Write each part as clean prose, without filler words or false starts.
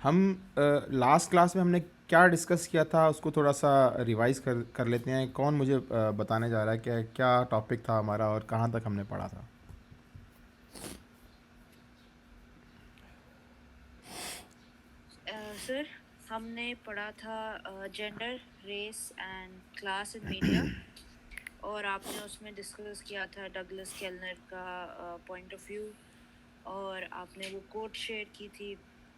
हम last class में हमने क्या डिस्कस किया था उसको थोड़ा सा रिवाइज कर कर लेते हैं। कौन मुझे बताने जा रहा है कि क्या टॉपिक था हमारा और कहाँ तक हमने पढ़ा था। सर, हमने पढ़ा था gender, race and class in media. और आपने उसमें डिस्कस किया था डगलस केलनर का पॉइंट ऑफ व्यू, और आपने वो कोट शेयर की थी।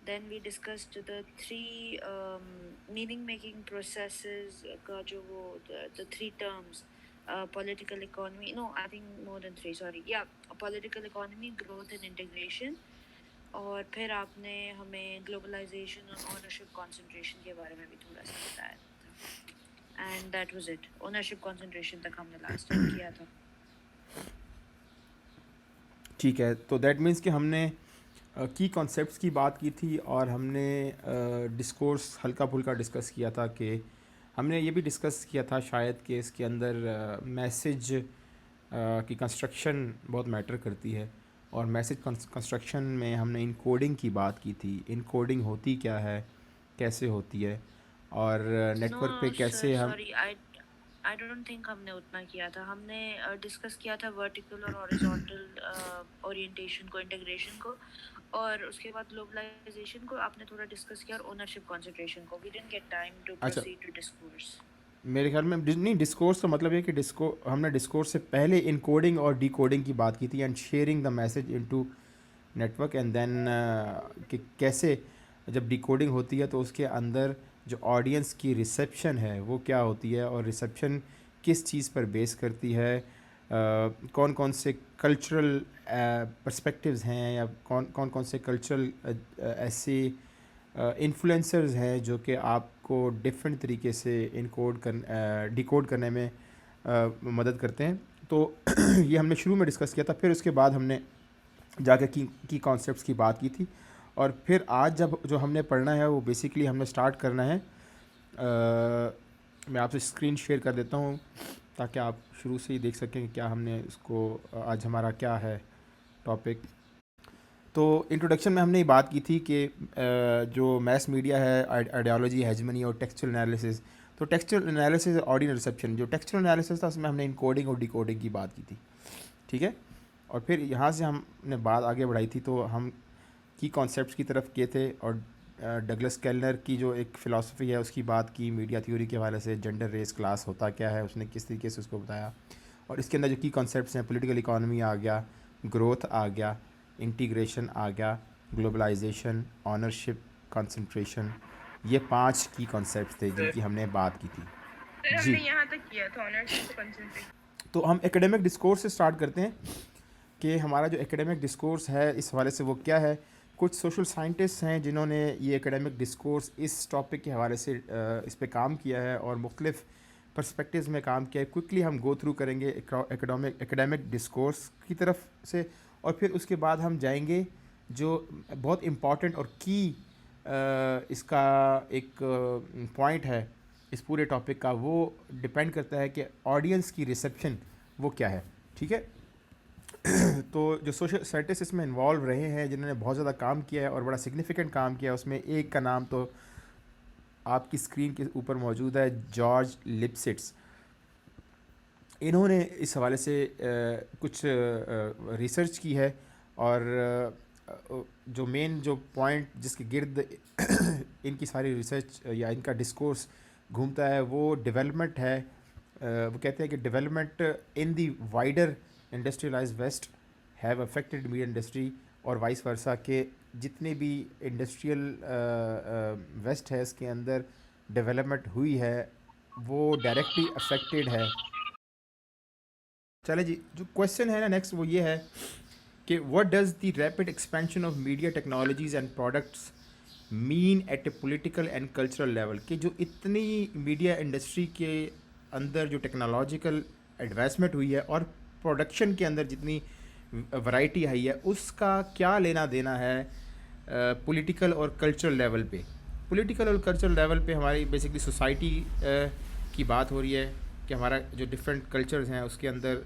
Then we discussed the three meaning making processes का जो वो the three terms, political economy, no I think more than three, sorry, या political economy, growth and integration. और फिर आपने हमें ग्लोबलाइजेशन और ओनरशिप कंसंट्रेशन के बारे में भी थोड़ा सा बताया था। And that was it. Ownership concentration तक हमने लास्ट टाइम किया था। ठीक है, तो दैट मीन्स कि हमने की कॉन्सेप्ट्स की बात की थी और हमने डिस्कोर्स हल्का फुल्का डिस्कस किया था कि हमने ये भी डिस्कस किया था शायद कि इसके अंदर मैसेज की कंस्ट्रक्शन बहुत मैटर करती है। और मैसेज कंस्ट्रक्शन में हमने इनकोडिंग की बात की थी। इनकोडिंग होती क्या है, कैसे होती है, और नो नेटवर्क पे सर, कैसे हम। सॉरी, आई डोंट थिंक हमने उतना किया था। हमने डिस्कस किया था वर्टिकल और हॉरिजॉन्टल ओरिएंटेशन को, इंटीग्रेशन को, और उसके बाद ग्लोबलाइजेशन को आपने थोड़ा डिस्कस किया, और ओनरशिप कंसंट्रेशन को। We didn't get time to अच्छा, प्रोसीड टू डिस्कोर्स। मेरे ख्याल में नहीं, डिस्कोर्स का मतलब ये कि हमने डिस्कोर्स से पहले इनकोडिंग और डिकोडिंग की बात की थी and sharing the message into network and then कि कैसे जब डिकोडिंग होती है तो उसके अंदर जो ऑडियंस की रिसेप्शन है वो क्या होती है और रिसेप्शन किस चीज़ पर बेस करती है। कौन कौन से कल्चरल पर्सपेक्टिव्स हैं या कौन कौन कौन से कल्चरल ऐसे इन्फ्लुएंसर्स हैं जो कि आपको डिफरेंट तरीके से डिकोड करने में मदद करते हैं। तो ये हमने शुरू में डिस्कस किया था, फिर उसके बाद हमने जाकर की कॉन्सेप्ट्स की बात की थी। और फिर आज जब जो हमने पढ़ना है वो बेसिकली हमने स्टार्ट करना है। मैं आपसे स्क्रीन शेयर कर देता हूँ ताकि आप शुरू से ही देख सकें कि क्या हमने इसको आज हमारा क्या है टॉपिक। तो इंट्रोडक्शन में हमने ये बात की थी कि जो मैस मीडिया है, आइडियोलॉजी, हेजमनी और टेक्सचुअल एनालिसिस। तो टेक्सचुअल एनालिसिस और ऑडियंस रिसेप्शन, जो टेक्सचुअल एनालिसिस था उसमें हमने इनकोडिंग और डिकोडिंग की बात की थी। ठीक है, और फिर यहाँ से हमने बात आगे बढ़ाई थी तो हम की कॉन्सेप्ट्स की तरफ किए थे और डगलस केलनर की जो एक फ़िलासफ़ी है उसकी बात की मीडिया थ्योरी के हवाले से। जेंडर, रेस, क्लास होता क्या है, उसने किस तरीके से उसको बताया। और इसके अंदर जो की कॉन्सेप्ट्स हैं, पॉलिटिकल इकोनॉमी आ गया, ग्रोथ आ गया, इंटीग्रेशन आ गया, ग्लोबलाइजेशन, ऑनरशिप, कंसंट्रेशन। ये 5 की कॉन्सेप्ट्स थे सर जिनकी हमने बात की थी। सर जी, हमने यहाँ तक किया था ऑनरशिप कंसंट्रेशन। तो हम एकेडमिक डिस्कोर्स से स्टार्ट करते हैं कि हमारा जो एकेडमिक डिस्कोर्स है इस हवाले से वो क्या है। कुछ सोशल साइंटिस्ट हैं जिन्होंने ये एकेडमिक डिस्कोर्स इस टॉपिक के हवाले से इस पे काम किया है और मुख्तलिफ़ पर्सपेक्टिव्स में काम किया है। क्विकली हम गो थ्रू करेंगे एकेडमिक डिस्कोर्स की तरफ से, और फिर उसके बाद हम जाएंगे जो बहुत इम्पॉर्टेंट और की इसका एक पॉइंट है इस पूरे टॉपिक का। वो डिपेंड करता है कि ऑडियंस की रिसेप्शन वो क्या है। ठीक है, तो जो सोशल साइंटिस्ट इसमें इन्वॉल्व रहे हैं जिन्होंने बहुत ज़्यादा काम किया है और बड़ा सिग्निफिकेंट काम किया है, उसमें एक का नाम तो आपकी स्क्रीन के ऊपर मौजूद है, जॉर्ज लिप्सिट्स। इन्होंने इस हवाले से कुछ रिसर्च की है और जो मेन जो पॉइंट जिसके गिर्द इनकी सारी रिसर्च या इनका डिस्कोर्स घूमता है वो डेवलपमेंट है। वो कहते हैं कि development in the wider industrialize west have affected media industry, और वाइस वर्सा के जितने भी इंडस्ट्रियल वेस्ट है इसके अंदर डेवलपमेंट हुई है वो डायरेक्टली अफेक्टेड है। चले जी, जो क्वेश्चन है ना नेक्स्ट वो ये है कि what does the rapid expansion of media technologies and products mean at a political and cultural level. कि जो इतनी मीडिया इंडस्ट्री के अंदर जो टेक्नोलॉजिकल एडवांसमेंट हुई है और प्रोडक्शन के अंदर जितनी वैरायटी आई है उसका क्या लेना देना है पॉलिटिकल और कल्चरल लेवल पे। पॉलिटिकल और कल्चरल लेवल पे हमारी बेसिकली सोसाइटी की बात हो रही है कि हमारा जो डिफरेंट कल्चर्स हैं उसके अंदर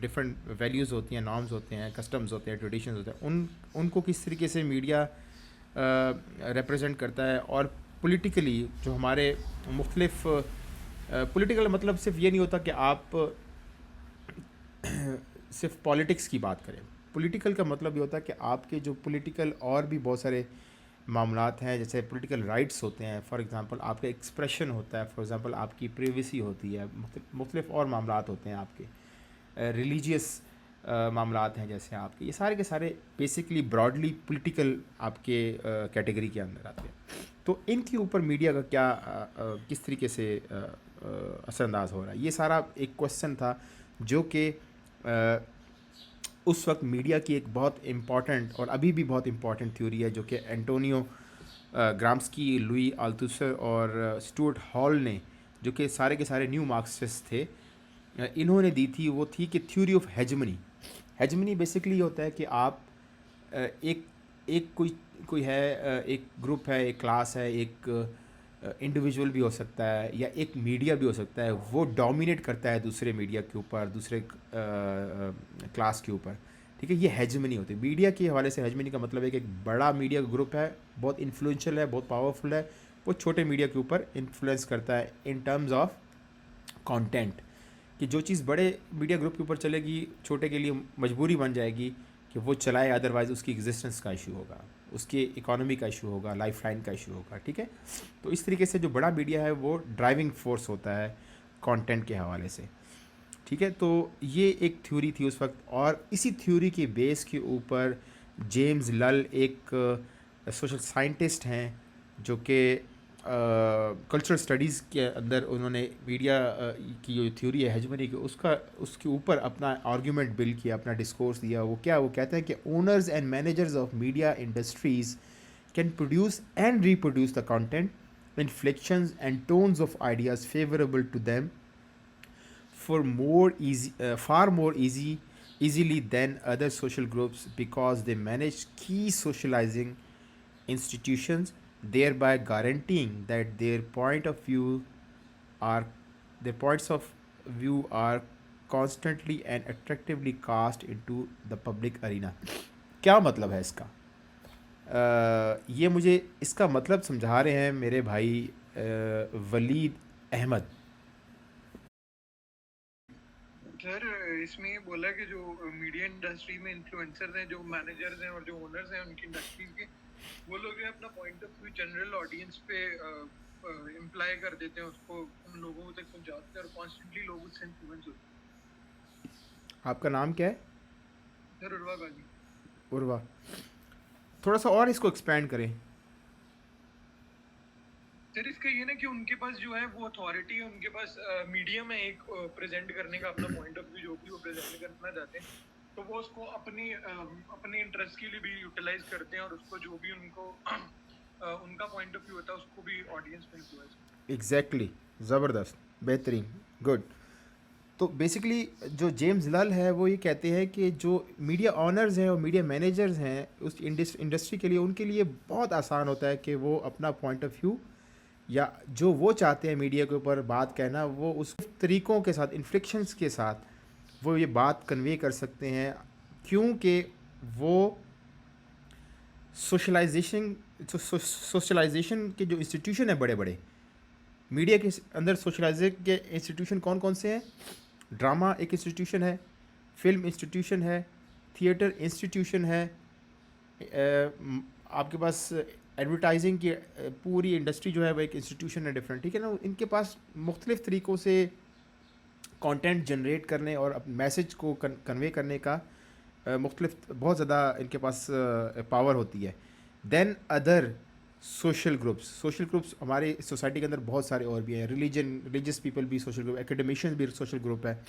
डिफरेंट वैल्यूज़ होती हैं, नॉर्म्स होते हैं, कस्टम्स होते हैं, ट्रेडिशंस होते हैं, उनको किस तरीके से मीडिया रिप्रेजेंट करता है, और पॉलिटिकली जो हमारे मुख्तलिफ पॉलिटिकल मतलब सिर्फ ये नहीं होता कि आप सिर्फ पॉलिटिक्स की बात करें। पॉलिटिकल का मतलब ये होता है कि आपके जो पॉलिटिकल और भी बहुत सारे मामलात हैं, जैसे पॉलिटिकल राइट्स होते हैं, फॉर एग्ज़ाम्पल आपका एक्सप्रेशन होता है, फॉर एग्ज़ाम्पल आपकी प्रिवेसी होती है, मुख्तलिफ और मामलात होते हैं आपके रिलीजियस मामलात हैं जैसे आपके, ये सारे के सारे बेसिकली ब्रॉडली पॉलिटिकल आपके कैटेगरी के अंदर आते हैं। तो इनके ऊपर मीडिया का क्या किस तरीके से असरअंदाज हो रहा है, ये सारा एक क्वेश्चन था जो कि उस वक्त मीडिया की एक बहुत इम्पॉर्टेंट और अभी भी बहुत इम्पॉर्टेंट थ्योरी है, जो कि एंटोनियो ग्राम्स्की, लुई अल्थुसर और स्टुअर्ट हॉल ने, जो कि सारे के सारे न्यू मार्क्सिस्ट थे, इन्होंने दी थी। वो थी कि theory of hegemony. Hegemony basically ये होता है कि आप एक एक कोई है, एक ग्रुप है, एक क्लास है, एक इंडिविजुअल भी हो सकता है या एक मीडिया भी हो सकता है, वो डोमिनेट करता है दूसरे मीडिया के ऊपर, दूसरे क्लास के ऊपर। ठीक है, ये हेजमनी होती है। मीडिया के हवाले से हेजमनी का मतलब है कि एक बड़ा मीडिया ग्रुप है, बहुत इन्फ्लुएंशियल है, बहुत पावरफुल है, वो छोटे मीडिया के ऊपर इन्फ्लुएंस करता है इन टर्म्स ऑफ कंटेंट, कि जो चीज़ बड़े मीडिया ग्रुप के ऊपर चलेगी, छोटे के लिए मजबूरी बन जाएगी कि वो चलाए, अदरवाइज़ उसकी एग्जिस्टेंस का इशू होगा, उसके इकोनॉमी का इशू होगा, लाइफ लाइन का इशू होगा। ठीक है, तो इस तरीके से जो बड़ा मीडिया है वो ड्राइविंग फोर्स होता है कंटेंट के हवाले से। ठीक है, तो ये एक थ्योरी थी उस वक्त, और इसी थ्योरी के बेस के ऊपर जेम्स लल एक सोशल साइंटिस्ट हैं, जो कि कल्चरल स्टडीज़ के अंदर उन्होंने मीडिया की जो थ्योरी है हेजमनी की, उसके ऊपर अपना आर्गूमेंट बिल्ड किया, अपना डिस्कोर्स दिया। वो कहते हैं कि owners and managers of media industries can produce and reproduce the content inflections and tones of ideas favorable to them far more easily than other social groups, because they manage key socializing institutions, thereby guaranteeing that are their points of view are constantly and attractively cast into the public arena। क्या मतलब है इसका? ये मुझे इसका मतलब समझा रहे हैं मेरे भाई वलीद अहमद। सर, इसमें ये बोला कि जो मीडिया इंडस्ट्री में इन्फ्लुएंसर्स हैं, जो मैनेजर्स हैं और जो ओनर्स हैं उनकी इंडस्ट्रीज के, वो लोग अपना point of view general audience पे इम्प्लाई कर देते हैं, उसको उन लोगों तक पहुंचाते हैं और कॉन्स्टेंटली लोग उससे इन्फ्लुएंस होते हैं। आपका नाम क्या है? सर, उर्वा गाजी। उर्वा, थोड़ा सा और इसको एक्सपेंड करें। सर, इसका ये ना कि उनके पास जो है वो अथॉरिटी है, उनके पास मीडिया में एक प्रेजेंट करने का अपना पॉइंट ऑफ व्यू जो भी वो प्रेजेंट करना चाहते हैं, तो वो उसको अपने इंटरेस्ट के लिए भी यूटिलाइज करते हैं, और उसको जो भी उनको उनका पॉइंट ऑफ व्यू होता है उसको भी ऑडियंस में इन्फ्लुएंस। एग्जैक्टली, ज़बरदस्त, बेहतरीन, गुड। तो बेसिकली जो जेम्स लल है वो ये कहते हैं कि जो मीडिया ऑनर्स हैं और मीडिया मैनेजर्स हैं उस इंडस्ट्री के लिए, उनके लिए बहुत आसान होता है कि वो अपना पॉइंट ऑफ व्यू या जो वो चाहते हैं मीडिया के ऊपर बात कहना, वो उस तरीक़ों के साथ, इन्फ्लेक्शंस के साथ वो ये बात कन्वे कर सकते हैं, क्योंकि वो सोशलाइजेशन के जो इंस्टीट्यूशन है बड़े बड़े मीडिया के अंदर, सोशलाइजेशन के इंस्टीट्यूशन कौन कौन से हैं? ड्रामा एक इंस्टीट्यूशन है, फिल्म इंस्टीट्यूशन है, थिएटर इंस्टीट्यूशन है, आपके पास एडवर्टाइजिंग की पूरी इंडस्ट्री जो है वो एक इंस्टीट्यूशन है डिफरेंट। ठीक है ना, इनके पास मुख्तलिफ़ तरीक़ों से कंटेंट जनरेट करने और मैसेज को कन्वे करने का मुख्तलिफ बहुत ज़्यादा इनके पास पावर होती है देन अदर सोशल ग्रुप्स। हमारे सोसाइटी के अंदर बहुत सारे और भी हैं, रिलीजियस पीपल भी सोशल ग्रुप, एकेडमिशियंस भी सोशल ग्रुप है,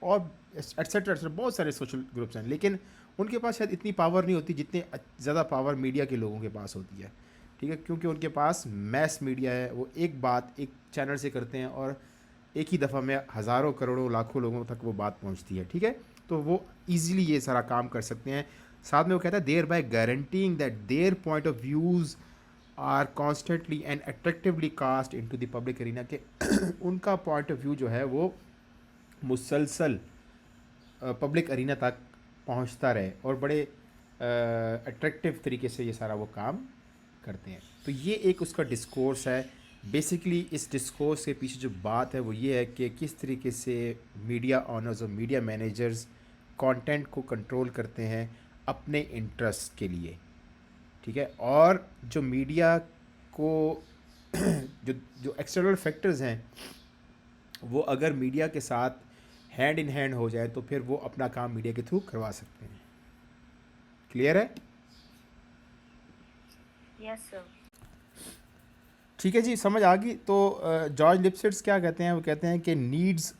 और एट्सेट्रा बहुत सारे सोशल ग्रुप्स हैं, लेकिन उनके पास शायद इतनी पावर नहीं होती जितनी ज़्यादा पावर मीडिया के लोगों के पास होती है। ठीक है, क्योंकि उनके पास मैस मीडिया है, वो एक बात एक चैनल से करते हैं और एक ही दफ़ा में हज़ारों करोड़ों लाखों लोगों तक वो बात पहुंचती है। ठीक है, तो वो ईज़िली ये सारा काम कर सकते हैं। साथ में वो कहता है thereby guaranteeing that their point of views are constantly and attractively cast into the public arena, के उनका पॉइंट ऑफ व्यू जो है वो मुसलसल पब्लिक एरिना तक पहुंचता रहे और बड़े अट्रैक्टिव तरीके से ये सारा वो काम करते हैं। तो ये एक उसका डिस्कोर्स है। बेसिकली इस डिस्कोर्स के पीछे जो बात है वो ये है कि किस तरीके से मीडिया ऑनर्स और मीडिया मैनेजर्स कंटेंट को कंट्रोल करते हैं अपने इंटरेस्ट के लिए, ठीक है। और जो मीडिया को जो जो एक्सटर्नल फैक्टर्स हैं वो अगर मीडिया के साथ हैंड इन हैंड हो जाए तो फिर वो अपना काम मीडिया के थ्रू करवा सकते हैं। क्लियर है? Yes sir. ठीक है जी, समझ आ गई। तो जॉर्ज लिप्सिट्स क्या कहते हैं, वो कहते हैं कि नीड्स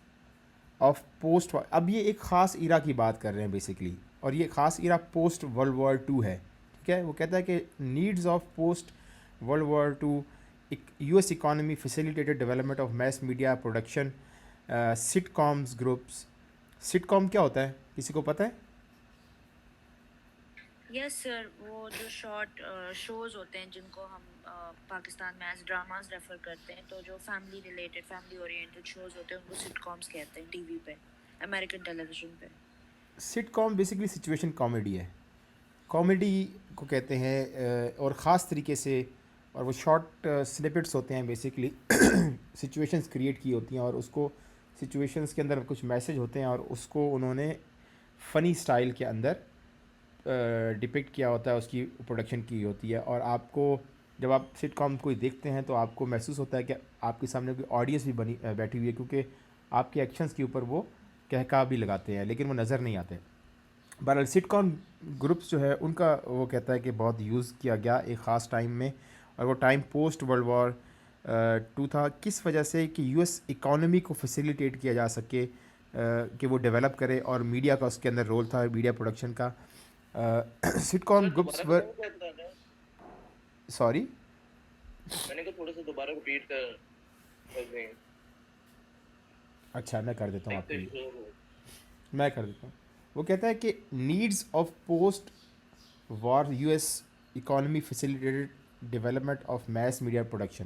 ऑफ पोस्ट, अब ये एक ख़ास इरा की बात कर रहे हैं बेसिकली, और ये ख़ास era post world war two है, ठीक है। वो कहता है कि needs of post world war two US economy facilitated development of mass media production, sitcoms groups. Sitcom क्या होता है, किसी को पता है? यस सर, वो जो शॉर्ट शोज होते हैं जिनको हम पाकिस्तान में एज ड्रामास रेफर करते हैं, तो जो family related, family oriented shows होते हैं उनको सिटकॉम्स कहते हैं टीवी पे, अमेरिकन टेलीविजन पे। सिटकॉम बेसिकली सिचुएशन कॉमेडी है, कॉमेडी को कहते हैं, और ख़ास तरीके से, और वो शॉर्ट स्निपेट्स होते हैं बेसिकली सिचुएशंस क्रिएट की होती हैं, और उसको सिचुएशंस के अंदर कुछ मैसेज होते हैं और उसको उन्होंने फ़नी स्टाइल के अंदर डिपिक्ट किया होता है, उसकी प्रोडक्शन की होती है। और आपको जब आप सिटकॉम कोई देखते हैं तो आपको महसूस होता है कि आपके सामने कोई ऑडियंस भी बनी बैठी हुई है, क्योंकि आपके एक्शंस के ऊपर वो कहका भी लगाते हैं लेकिन वो नज़र नहीं आते। बहरहाल सिटकॉम ग्रुप्स जो है उनका वो कहता है कि बहुत यूज़ किया गया एक ख़ास टाइम में, और वो time post world war two था। किस वजह से? कि यूएस इकॉनमी को फैसिलिटेट किया जा सके, कि वो डेवलप करे, और मीडिया का उसके अंदर रोल था, मीडिया प्रोडक्शन का। सिटकॉम ग्रुप्स वर, सॉरी मैंने कहा थोड़ा सा दोबारा रिपीट कर दें। अच्छा, मैं कर देता हूँ एक तो आपके लिए, जो मैं कर देता हूँ। वो कहता है कि needs of post war US economy facilitated development of mass media production,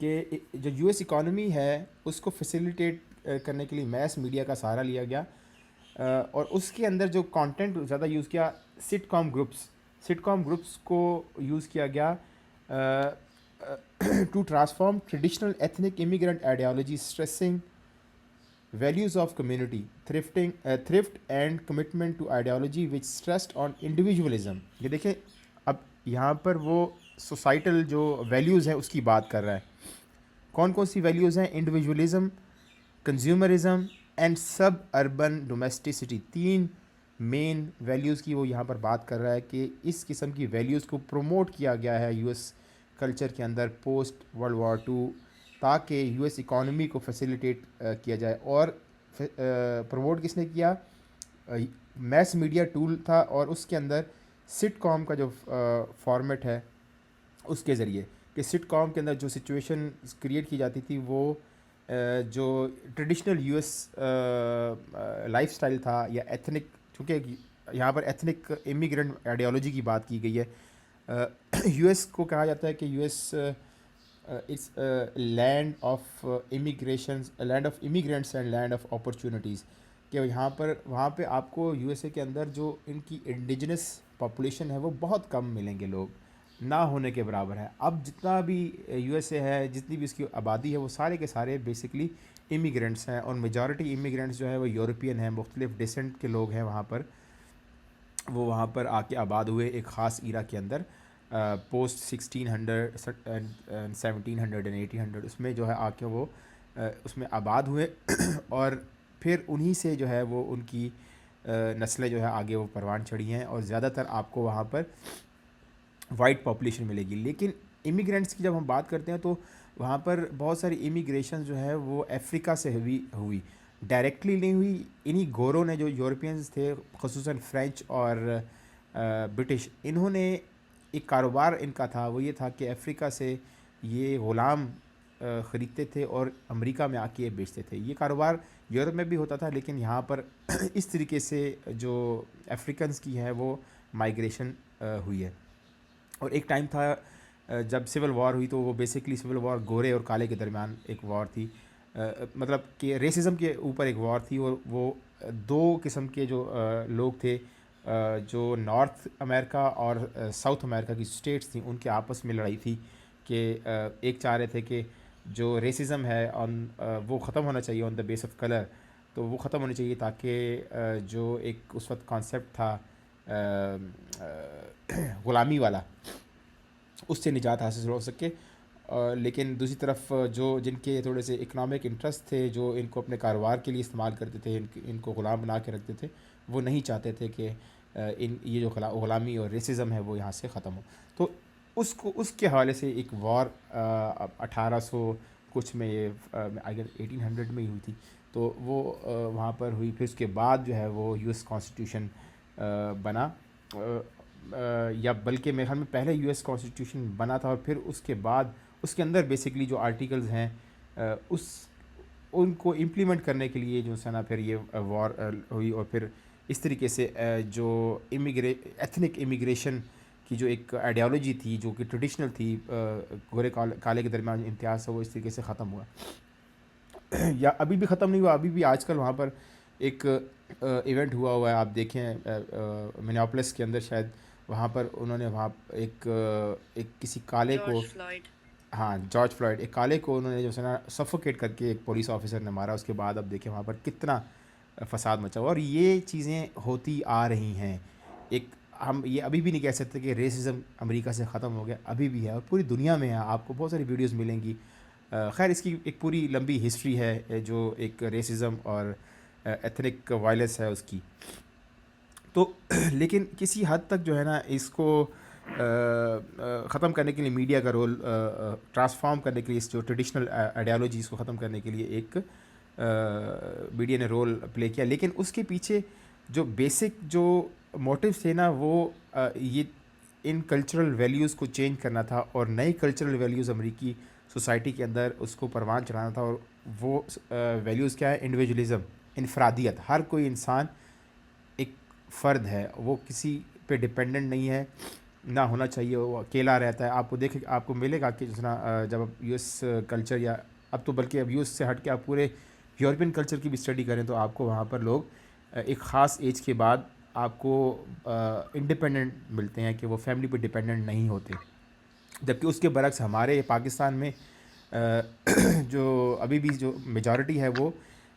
कि जो यूएस इकॉनमी है उसको फैसिलिटेट करने के लिए मैस मीडिया का सहारा लिया गया, और उसके अंदर जो कंटेंट ज़्यादा यूज़ किया, सिटकॉम ग्रुप्स को यूज़ किया गया to transform traditional ethnic immigrant ideology stressing values of community thrift and commitment to ideology which stressed on individualism. ये देखें, अब यहाँ पर वो सोसाइटल जो वैल्यूज़ हैं उसकी बात कर रहा है। कौन कौन सी वैल्यूज़ हैं? इंडिविजुअलिज्म, कंज्यूमरिज्म एंड सब अर्बन डोमेस्टिसिटी। 3 मेन वैल्यूज़ की वो यहाँ पर बात कर रहा है कि इस किस्म की वैल्यूज़ को प्रमोट किया गया है यूएस कल्चर के अंदर पोस्ट वर्ल्ड वॉर टू, ताकि यूएस इकॉनमी को फैसिलिटेट किया जाए। और प्रमोट किसने किया? मैस मीडिया टूल था, और उसके अंदर सिटकॉम का जो फॉर्मेट है उसके ज़रिए, कि सिटकॉम के अंदर जो सिचुएशन क्रिएट की जाती थी वो जो ट्रेडिशनल यूएस लाइफस्टाइल था, या एथनिक, चूँकि यहाँ पर एथनिक इमिग्रेंट आइडियोलॉजी की बात की गई है। यूएस को कहा जाता है कि US it's land of immigrations, land of immigrants and land of opportunities, कि यहाँ पर वहाँ पे आपको यूएसए के अंदर जो इनकी इंडिजिनस पॉपुलेशन है वो बहुत कम मिलेंगे, लोग ना होने के बराबर है। अब जितना भी यूएसए है, जितनी भी इसकी आबादी है, वो सारे के सारे बेसिकली इमिग्रेंट्स हैं, और मेजॉरिटी इमिग्रेंट्स जो है वो यूरोपियन हैं, मुख्तलिफ डिसेंट के लोग हैं वहाँ पर। वो वहाँ पर आके आबाद हुए एक ख़ास ईरा के अंदर, पोस्ट 1600 1700 एंड 1800, उसमें जो है आके वो उसमें आबाद हुए और फिर उन्हीं से जो है वो उनकी नस्लें जो है आगे वो परवान चढ़ी हैं, और ज़्यादातर आपको वहाँ पर वाइट पॉपुलेशन मिलेगी। लेकिन इमिग्रेंट्स की जब हम बात करते हैं तो वहाँ पर बहुत सारी इमिग्रेशन जो है वो अफ्रीका से हुई, डायरेक्टली नहीं हुई। इन्हीं गोरों ने, जो यूरोपियंस थे, ख़ुसूसन फ्रेंच और ब्रिटिश, इन्होंने एक कारोबार इनका था, वो ये था कि अफ्रीका से ये ग़ुलाम ख़रीदते थे और अमेरिका में आके ये बेचते थे। ये कारोबार यूरोप में भी होता था, लेकिन यहाँ पर इस तरीके से जो अफ्रीकन्स की है वो माइग्रेशन हुई है। और एक टाइम था जब सिविल वॉर हुई, तो वो बेसिकली सिविल वॉर गोरे और काले के दरमियान एक वॉर थी, मतलब कि रेसिज्म के ऊपर एक वॉर थी, और वो 2 किस्म के जो लोग थे, जो नॉर्थ अमेरिका और साउथ अमेरिका की स्टेट्स थी उनके आपस में लड़ाई थी कि एक चाह रहे थे कि जो रेसिज्म है वो ख़त्म होना चाहिए on the base of colour, तो वो ख़त्म होनी चाहिए ताकि जो एक उस वक्त कॉन्सेप्ट था ग़ुलामी वाला, उससे निजात हासिल हो सके। लेकिन दूसरी तरफ जो जिनके थोड़े से इकनॉमिक इंटरेस्ट थे, जो इनको अपने कारोबार के लिए इस्तेमाल करते थे, इनको ग़ुलाम बना के रखते थे, वो नहीं चाहते थे कि ये जो ग़ुलामी और रेसिज्म है वो यहाँ से ख़त्म हो। तो उसके हवाले से एक वॉर 1800 कुछ में, ये आई गेस 1800 में ही हुई थी, तो वो वहाँ पर हुई। फिर उसके बाद जो है वो यूएस कॉन्स्टिट्यूशन बना, या बल्कि मेरे ख्याल में पहले यूएस कॉन्स्टिट्यूशन बना था और फिर उसके बाद उसके अंदर बेसिकली जो आर्टिकल्स हैं उस उनको इम्प्लीमेंट करने के लिए जो है ना फिर ये वॉर हुई। और फिर इस तरीके से जो एथनिक इमिग्रेशन की जो एक आइडियोलॉजी थी, जो कि ट्रेडिशनल थी, गोरे काले के दरमियान इम्तियाज़, वो इस तरीके से ख़त्म हुआ। या अभी भी ख़त्म नहीं हुआ, अभी भी आजकल वहाँ पर एक इवेंट हुआ है, आप देखें मिनियापोलिस के अंदर शायद, वहाँ पर उन्होंने वहाँ एक किसी काले को, जॉर्ज फ्लॉयड। हाँ जॉर्ज फ्लॉयड, एक काले को उन्होंने जो है ना सफोकेट करके एक पुलिस ऑफिसर ने मारा। उसके बाद अब देखें वहाँ पर कितना फसाद मचा हुआ, और ये चीज़ें होती आ रही हैं। एक हम ये अभी भी नहीं कह सकते कि रेसिज्म अमेरिका से ख़त्म हो गया, अभी भी है और पूरी दुनिया में है। आपको बहुत सारी वीडियोस मिलेंगी। खैर इसकी एक पूरी लंबी हिस्ट्री है जो एक रेसिज्म और एथनिक वायलेंस है उसकी। तो लेकिन किसी हद तक जो है ना इसको ख़त्म करने के लिए मीडिया का रोल, ट्रांसफॉर्म करने के लिए इस जो ट्रेडिशनल आइडियोलॉजीज़ को ख़त्म करने के लिए एक मीडिया ने रोल प्ले किया। लेकिन उसके पीछे जो बेसिक जो मोटिव्स थे ना, वो ये इन कल्चरल वैल्यूज़ को चेंज करना था और नई कल्चरल वैल्यूज़ अमेरिकी सोसाइटी के अंदर उसको परवान चढ़ाना था। और वो वैल्यूज़ क्या है? इंडिविजुअलिज़म, इनफरादियत। हर कोई इंसान एक फ़र्द है, वो किसी पे डिपेंडेंट नहीं है, ना होना चाहिए, वो अकेला रहता है। आपको देखें, आपको मिलेगा कि जिस जब आप यूएस कल्चर, या अब तो बल्कि अब यूएस से हट के आप पूरे यूरोपियन कल्चर की भी स्टडी करें, तो आपको वहाँ पर लोग एक ख़ास एज के बाद आपको इंडिपेंडेंट मिलते हैं कि वो फैमिली पे डिपेंडेंट नहीं होते। जबकि उसके बरक्स हमारे पाकिस्तान में जो अभी भी जो मेजॉरिटी है वो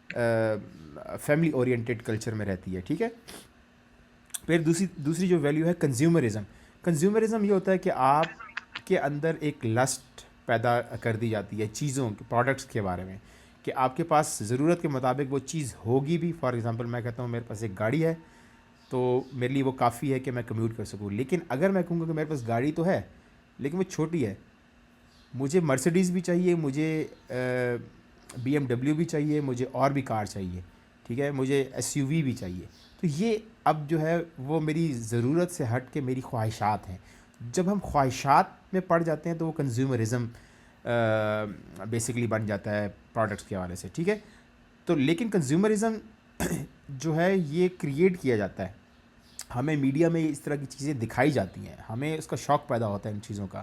फैमिली ओरिएंटेड कल्चर में रहती है। ठीक है। फिर दूसरी जो वैल्यू है कंज्यूमरिज़म। कंज्यूमरिज़म ये होता है कि आपके अंदर एक लस्ट पैदा कर दी जाती है चीज़ों के, प्रोडक्ट्स के बारे में, कि आपके पास ज़रूरत के मुताबिक वो चीज़ होगी भी। फॉर एग्ज़ाम्पल मैं कहता हूँ मेरे पास एक गाड़ी है, तो मेरे लिए वो काफ़ी है कि मैं कम्यूट कर सकूँ। लेकिन अगर मैं कहूँगा कि मेरे पास गाड़ी तो है लेकिन वो छोटी है, मुझे मर्सिडीज़ भी चाहिए, मुझे BMW भी चाहिए, मुझे और भी कार चाहिए, ठीक है, मुझे SUV भी चाहिए, तो ये अब जो है वो मेरी ज़रूरत से हट के मेरी ख्वाहिशात हैं। जब हम ख्वाहिशात में पड़ जाते हैं तो वो कंज्यूमरिज़म बेसिकली बन जाता है प्रोडक्ट्स के हवाले से। ठीक है। तो लेकिन कंज्यूमरिज़म जो है ये क्रिएट किया जाता है, हमें मीडिया में इस तरह की चीज़ें दिखाई जाती हैं, हमें उसका शौक़ पैदा होता है इन चीज़ों का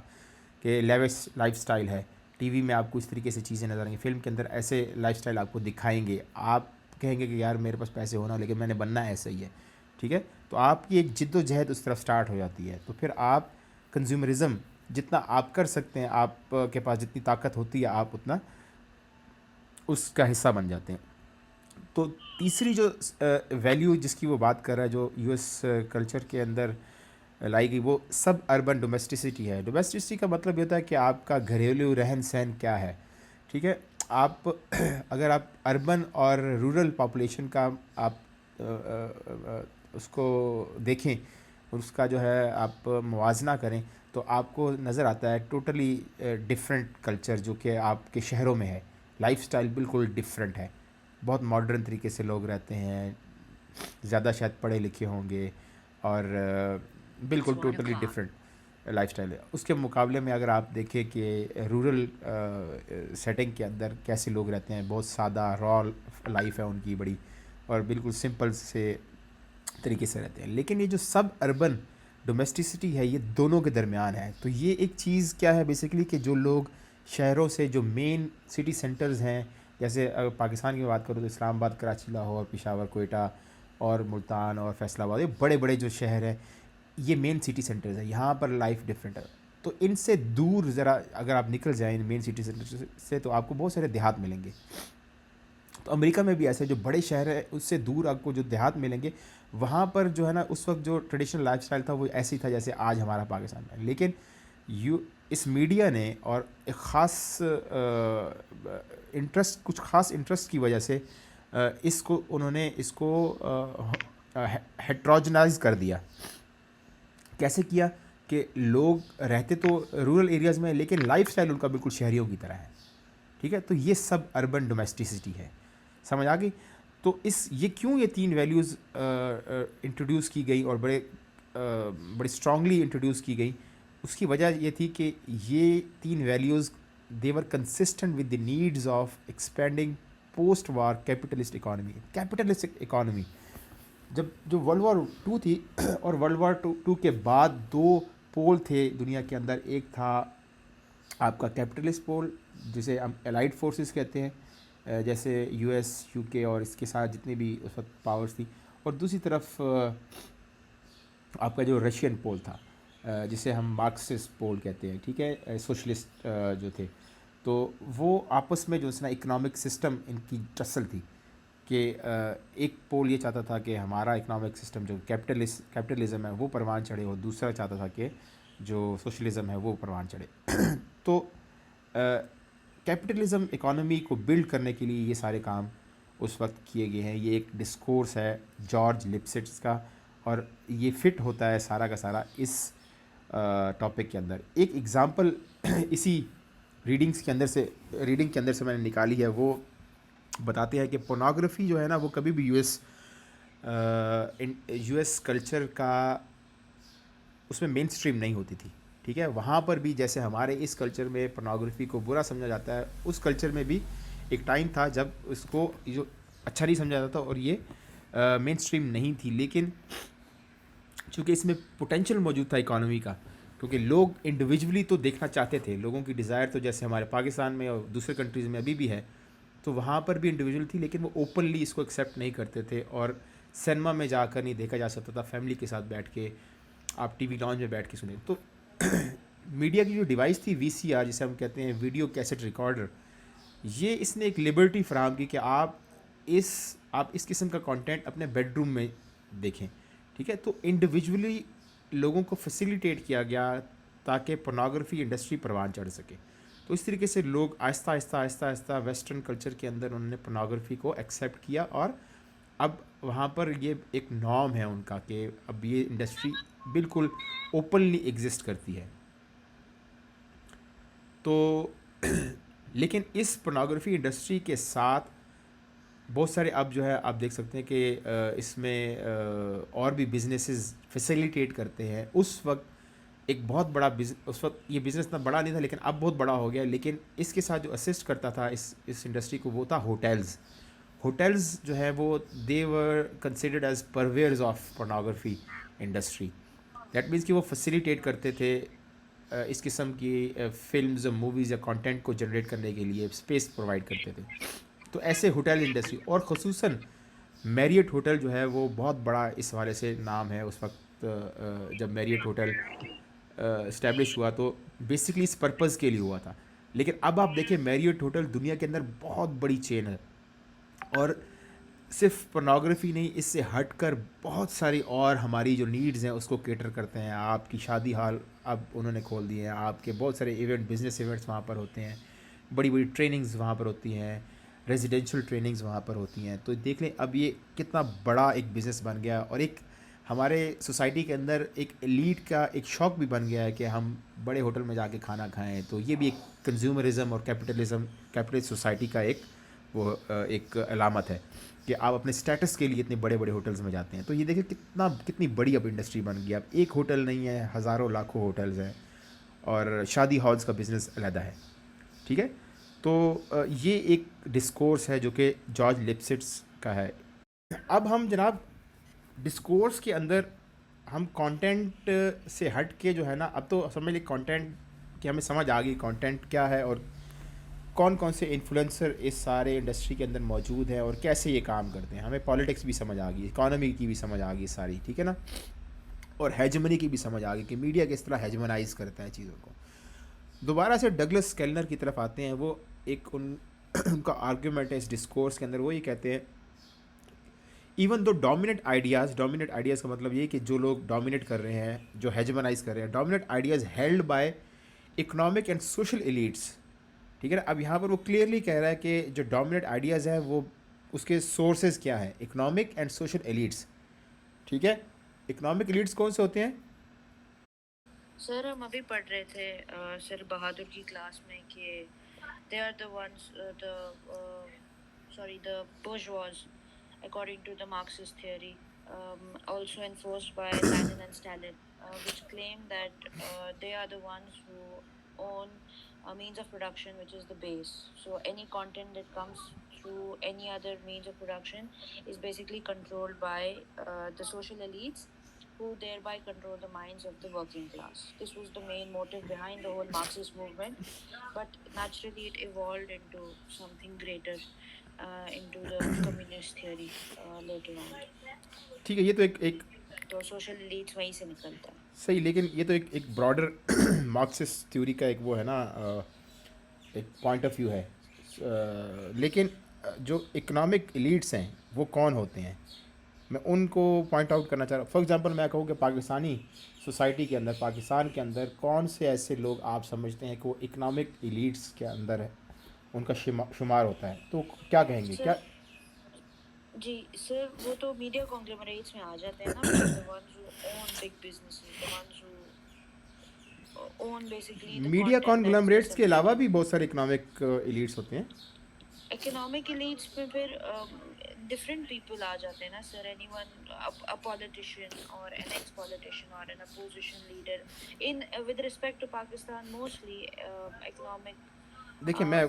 कि लेविश लाइफस्टाइल है। टीवी में आपको इस तरीके से चीज़ें नज़र आएंगी, फ़िल्म के अंदर ऐसे लाइफस्टाइल आपको दिखाएंगे, आप कहेंगे कि यार मेरे पास पैसे होना लेकिन मैंने बनना ऐसा ही है। ठीक है। तो आपकी एक जिद्दोजहद उस तरफ स्टार्ट हो जाती है। तो फिर आप कंज्यूमरिज़म जितना आप कर सकते हैं, आपके पास जितनी ताकत होती है, आप उतना उसका हिस्सा बन जाते हैं। तो तीसरी जो वैल्यू जिसकी वो बात कर रहा है, जो यूएस कल्चर के अंदर लाई गई, वो सब अर्बन डोमेस्टिसिटी है। डोमेस्टिसिटी का मतलब ये होता है कि आपका घरेलू रहन सहन क्या है। ठीक है। आप अगर आप अर्बन और रूरल पॉपुलेशन का आप उसको देखें, उसका जो है आप मुवाजना करें, तो आपको नज़र आता है टोटली डिफरेंट कल्चर जो कि आपके शहरों में है। लाइफस्टाइल बिल्कुल डिफरेंट है, बहुत मॉडर्न तरीके से लोग रहते हैं, ज़्यादा शायद पढ़े लिखे होंगे, और बिल्कुल टोटली डिफरेंट लाइफस्टाइल है। उसके मुकाबले में अगर आप देखें कि रूरल सेटिंग के अंदर कैसे लोग रहते हैं, बहुत सादा रॉ लाइफ है उनकी बड़ी, और बिल्कुल सिंपल से तरीके से रहते हैं। लेकिन ये जो सब अर्बन डोमेस्टिसिटी है, ये दोनों के दरमियान है। तो ये एक चीज़ क्या है बेसिकली, कि जो लोग शहरों से, जो मेन सिटी सेंटर्स हैं, जैसे अगर पाकिस्तान की बात करूँ तो इस्लामाबाद, कराची, लाहौर, पेशावर, कोयटा, और मुल्तान और फैसलाबाद, ये बड़े बड़े जो शहर हैं, ये मेन सिटी सेंटर्स है, यहाँ पर लाइफ डिफरेंट है। तो इनसे दूर ज़रा अगर आप निकल जाएं इन मेन सिटी सेंटर से, तो आपको बहुत सारे देहात मिलेंगे। तो अमेरिका में भी ऐसे जो बड़े शहर है उससे दूर आपको जो देहात मिलेंगे, वहाँ पर जो है ना उस वक्त जो ट्रेडिशनल लाइफस्टाइल था वो ऐसी था जैसे आज हमारा पाकिस्तान में। लेकिन इस मीडिया ने और एक ख़ास इंटरेस्ट, कुछ ख़ास इंटरेस्ट की वजह से इसको उन्होंने इसको हेट्रोजनाइज कर दिया। कैसे किया कि लोग रहते तो रूरल एरियाज़ में, लेकिन लाइफस्टाइल उनका बिल्कुल शहरियों की तरह है। ठीक है, तो ये सब अर्बन डोमेस्टिसिटी है, समझ आ गई। तो ये क्यों ये 3 वैल्यूज़ इंट्रोड्यूस की गई और बड़े स्ट्रांगली इंट्रोड्यूस की गई, उसकी वजह ये थी कि ये 3 values they were consistent with the needs of expanding post war capitalistic economy. जब जो वर्ल्ड वॉर 2 थी और वर्ल्ड वॉर 2 के बाद 2 पोल थे दुनिया के अंदर। एक था आपका कैपिटलिस्ट पोल जिसे हम एलाइड फोर्सेस कहते हैं, जैसे यूएस, यूके और इसके साथ जितनी भी उस वक्त पावर्स थी, और दूसरी तरफ आपका जो रशियन पोल था, जिसे हम मार्क्सिस्ट पोल कहते हैं। ठीक है, सोशलिस्ट जो थे, तो वो आपस में जो है ना इकोनॉमिक सिस्टम इनकी टसल थी कि एक पोल ये चाहता था कि हमारा इकोनॉमिक सिस्टम जो कैपिटलिज्म है वो परवान चढ़े, और दूसरा चाहता था कि जो सोशलिज़म है वो परवान चढ़े। तो कैपिटलिज्म इकोनॉमी को बिल्ड करने के लिए ये सारे काम उस वक्त किए गए हैं। ये एक डिस्कोर्स है जॉर्ज लिप्सिट्स का, और ये फिट होता है सारा का सारा इस टॉपिक के अंदर। एक एग्ज़ाम्पल इसी रीडिंग के अंदर से मैंने निकाली है, वो बताते हैं कि पोर्नोग्राफी जो है ना वो कभी भी यूएस कल्चर का उसमें मेन स्ट्रीम नहीं होती थी। ठीक है, वहाँ पर भी जैसे हमारे इस कल्चर में पोर्नोग्राफी को बुरा समझा जाता है, उस कल्चर में भी एक टाइम था जब उसको जो अच्छा नहीं समझा जाता और ये मेन स्ट्रीम नहीं थी। लेकिन चूँकि इसमें पोटेंशियल मौजूद था इकॉनमी का, क्योंकि लोग इंडिविजुअली तो देखना चाहते थे, लोगों की डिज़ायर तो जैसे हमारे पाकिस्तान में और दूसरे कंट्रीज़ में अभी भी है, तो वहाँ पर भी इंडिविजुअल थी, लेकिन वो ओपनली इसको एक्सेप्ट नहीं करते थे और सिनेमा में जाकर नहीं देखा जा सकता था, फैमिली के साथ बैठ के आप टीवी लॉन्च में बैठ के सुने। तो मीडिया की जो डिवाइस थी वीसीआर, जिसे हम कहते हैं वीडियो कैसेट रिकॉर्डर, ये इसने एक लिबर्टी फराहम की कि आप इस किस्म का कंटेंट अपने बेडरूम में देखें। ठीक है, तो इंडिविजुअली लोगों को फैसिलिटेट किया गया ताकि पोर्नोग्राफी इंडस्ट्री परवान चढ़ सके। तो इस तरीके से लोग आहिस्ता वेस्टर्न कल्चर के अंदर उन्होंने पोर्नोग्राफी को एक्सेप्ट किया, और अब वहाँ पर ये एक नॉर्म है उनका कि अब ये इंडस्ट्री बिल्कुल ओपनली एग्जिस्ट करती है। तो लेकिन इस पोर्नोग्राफी इंडस्ट्री के साथ बहुत सारे अब जो है आप देख सकते हैं कि इसमें और भी बिजनेसेस फैसिलिटेट करते हैं। उस वक्त एक बहुत बड़ा उस वक्त ये बिज़नेस इतना बड़ा नहीं था, लेकिन अब बहुत बड़ा हो गया। लेकिन इसके साथ जो असिस्ट करता था इस इंडस्ट्री को, वो था होटल्स जो है वो they were considered as purveyors of pornography industry. That means कि वो फैसिलिटेट करते थे इस किस्म की फिल्म्स, मूवीज़ या कंटेंट को जनरेट करने के लिए स्पेस प्रोवाइड करते थे। तो ऐसे होटल इंडस्ट्री, और ख़ुसूसन मैरियट होटल जो है वो बहुत बड़ा इस हवाले से नाम है। उस वक्त जब मैरियट होटल इस्टेब्लिश हुआ तो बेसिकली इस पर्पज़ के लिए हुआ था। लेकिन अब आप देखें मैरियट होटल दुनिया के अंदर बहुत बड़ी चेन है, और सिर्फ पोर्नोग्राफी नहीं, इससे हटकर बहुत सारी और हमारी जो नीड्स हैं उसको केटर करते हैं। आपकी शादी हॉल अब उन्होंने खोल दिए हैं, आपके बहुत सारे बिज़नेस इवेंट्स वहाँ पर होते हैं, बड़ी बड़ी ट्रेनिंग्स वहाँ पर होती हैं, रेजिडेंशियल ट्रेनिंग्स वहाँ पर होती हैं। तो देख लें अब ये कितना बड़ा एक बिज़नेस बन गया, और एक हमारे सोसाइटी के अंदर एक एलीट का एक शौक़ भी बन गया है कि हम बड़े होटल में जाके खाना खाएं। तो ये भी एक कंज्यूमरिज्म और कैपिटलिस्ट सोसाइटी का एक अलामत है कि आप अपने स्टेटस के लिए इतने बड़े बड़े होटल्स में जाते हैं। तो ये देखिए कितनी बड़ी अब इंडस्ट्री बन गई। अब एक होटल नहीं है, हज़ारों लाखों होटल्स हैं, और शादी हॉल्स का बिज़नेस अलहदा है। ठीक है, तो ये एक डिस्कोर्स है जो कि जॉर्ज लिप्सिट्स का है। अब हम जनाब डिस्कोर्स के अंदर हम कंटेंट से हट के जो है ना, अब तो समझ लीजिए कंटेंट की हमें समझ आ गई कंटेंट क्या है और कौन कौन से इन्फ्लुएंसर इस सारे इंडस्ट्री के अंदर मौजूद हैं और कैसे ये काम करते हैं। हमें पॉलिटिक्स भी समझ आ गई, इकोनॉमी की भी समझ आ गई सारी, ठीक है ना, और हेजमनी की भी समझ आ गई कि मीडिया किस तरह हेजमनाइज करता है चीज़ों को। दोबारा से डगलस केलनर की तरफ आते हैं। वो एक उनका आर्ग्यूमेंट है इस डिस्कोर्स के अंदर। वो ये कहते हैं इवन दो डोमिनेट आइडियाज़ का मतलब ये कि जो लोग डोमिनेट कर रहे हैं, जो हेजमनाइज कर रहे हैं, dominate ideas held by economic and social elites, ठीक है ना। अब यहाँ पर वो क्लियरली कह रहा है कि जो डोमिनेट आइडियाज़ हैं वो उसके सोर्सेज क्या हैं, इकोनॉमिक एंड सोशल एलिट्स, ठीक है। इकोनॉमिक एलिट्स कौन से होते हैं? सर हम अभी पढ़ रहे थे सर बहादुर की क्लास में कि they are the ones the bourgeois according to the Marxist theory, also enforced by Lenin and Stalin, which claim that they are the ones who own a means of production which is the base. So any content that comes through any other means of production is basically controlled by the social elites, who thereby control the minds of the working class. This was the main motive behind the whole Marxist movement, but naturally it evolved into something greater, into the communist theory later on. ठीक है, ये तो एक तो social elites वहीं से निकलता है। सही, लेकिन ये तो एक ब्रॉडर मार्क्सिस्ट थ्योरी का एक वो है ना, एक पॉइंट ऑफ व्यू है। लेकिन जो इकोनॉमिक एलिट्स हैं वो कौन होते हैं, मैं उनको पॉइंट आउट करना चाह रहा हूँ। फॉर एग्जांपल मैं कहूँ कि पाकिस्तानी सोसाइटी के अंदर, पाकिस्तान के अंदर कौन से ऐसे लोग आप समझते हैं कि वो इकोनॉमिक एलिट्स के अंदर है, उनका शुमार होता है, तो क्या कहेंगे? क्या जी सर, वो तो मीडिया कॉन्ग्लोमरेट्स में आ जाते हैं ना, the ones who own big businesses, the ones who own basically the media content that is conglomerates के अलावा disseminated. भी बहुत सारे इकोनॉमिक एलिट्स होते हैं। इकोनॉमिक एलीट्स में फिर डिफरेंट पीपल आ जाते हैं ना सर, एनीवन, अ पॉलिटिशियन और एन एक्स पॉलिटिशियन और an opposition leader in with respect to Pakistan mostly economic. देखिए मैं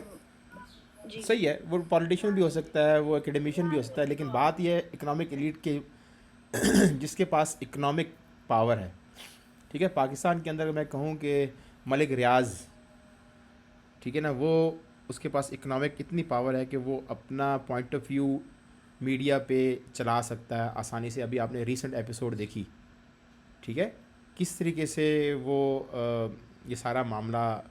जी सही है, वो पॉलिटिशियन भी हो सकता है, वो एकेडमिशियन भी हो सकता है, लेकिन बात यह है इकोनॉमिक एलिट के जिसके पास इकोनॉमिक पावर है, ठीक है। पाकिस्तान के अंदर मैं कहूँ कि मलिक रियाज, ठीक है ना, वो उसके पास इकोनॉमिक इतनी पावर है कि वो अपना पॉइंट ऑफ व्यू मीडिया पे चला सकता है आसानी से। अभी आपने रीसेंट एपिसोड देखी, ठीक है, किस तरीके से वो ये सारा मामला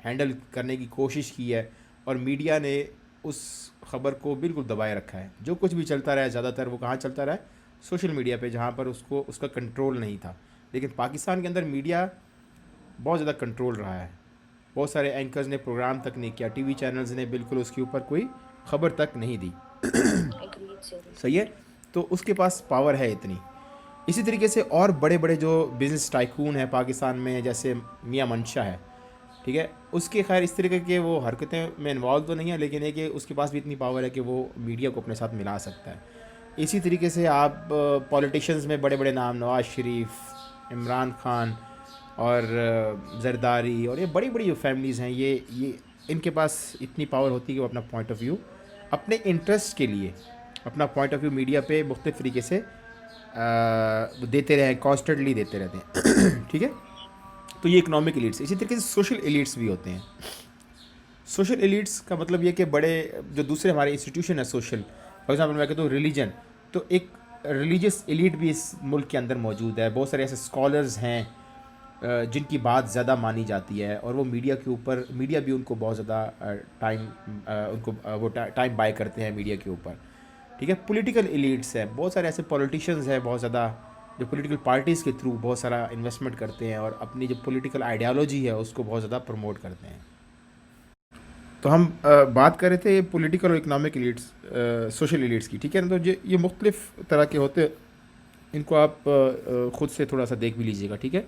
हैंडल करने की कोशिश की है, और मीडिया ने उस ख़बर को बिल्कुल दबाए रखा है। जो कुछ भी चलता रहा है ज़्यादातर वो कहाँ चलता रहा है, सोशल मीडिया पे, जहाँ पर उसका कंट्रोल नहीं था। लेकिन पाकिस्तान के अंदर मीडिया बहुत ज़्यादा कंट्रोल रहा है। बहुत सारे एंकर्स ने प्रोग्राम तक नहीं किया, टीवी चैनल्स ने बिल्कुल उसके ऊपर कोई ख़बर तक नहीं दी। Agreed sir. सही है, तो उसके पास पावर है इतनी। इसी तरीके से और बड़े बड़े जो बिज़नेस टाइकून हैं पाकिस्तान में, जैसे मियां मंशा है, ठीक है, उसके खैर इस तरीके के वो हरकतें में इन्वॉल्व तो नहीं है, लेकिन है कि उसके पास भी इतनी पावर है कि वो मीडिया को अपने साथ मिला सकता है। इसी तरीके से आप पॉलिटिशियंस में बड़े बड़े नाम, नवाज़ शरीफ, इमरान खान और जरदारी, और ये बड़ी बड़ी जो फैमिलीज़ हैं, ये इनके पास इतनी पावर होती है कि वो अपना पॉइंट ऑफ व्यू अपने इंटरेस्ट के लिए, अपना पॉइंट ऑफ व्यू मीडिया पे मुख्तलिफ़ तरीके से देते रहें, कॉन्स्टेंटली देते रहते हैं। ठीक है, तो ये इकोनॉमिक एलिट्स। इसी तरीके से सोशल एलिट्स भी होते हैं। सोशल एलिट्स का मतलब ये कि बड़े जो दूसरे हमारे इंस्टीट्यूशन है सोशल, फॉर एग्जांपल मैं कहता हूँ रिलीजन, तो एक रिलीजियस एलिट भी इस मुल्क के अंदर मौजूद है। बहुत सारे ऐसे स्कॉलर्स हैं जिनकी बात ज़्यादा मानी जाती है, और वो मीडिया के ऊपर, मीडिया भी उनको बहुत ज़्यादा टाइम बाय करते हैं मीडिया के ऊपर। ठीक है, पॉलिटिकल एलिट्स हैं, बहुत सारे ऐसे पॉलिटिशियंस हैं बहुत ज़्यादा, जो पॉलिटिकल पार्टीज़ के थ्रू बहुत सारा इन्वेस्टमेंट करते हैं और अपनी जो पॉलिटिकल आइडियालॉजी है उसको बहुत ज़्यादा प्रमोट करते हैं। तो हम बात कर रहे थे पॉलिटिकल और इकोनॉमिक एलिट्स, सोशल एलिट्स की, ठीक है ना। तो ये मुख्तलिफ़ तरह के होते, इनको आप ख़ुद से थोड़ा सा देख भी लीजिएगा, ठीक है।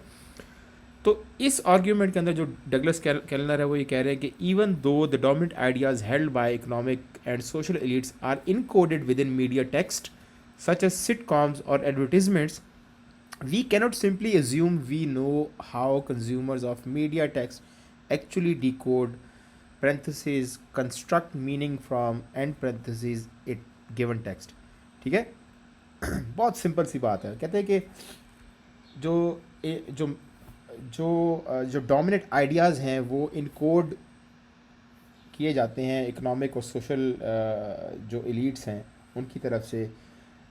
तो इस आर्ग्यूमेंट के अंदर जो डगलस केलनर है वो ये कह रहे हैं कि even though the dominant ideas held by economic and social elites are encoded within media text such as sitcoms और advertisements, we cannot simply assume we know how consumers of media text actually decode parentheses construct meaning from end parentheses it given text। ठीक है, बहुत simple सी बात है। कहते हैं कि जो डोमिनेंट आइडियाज़ हैं वो इनकोड किए जाते हैं इकोनॉमिक और सोशल जो एलिट्स हैं उनकी तरफ से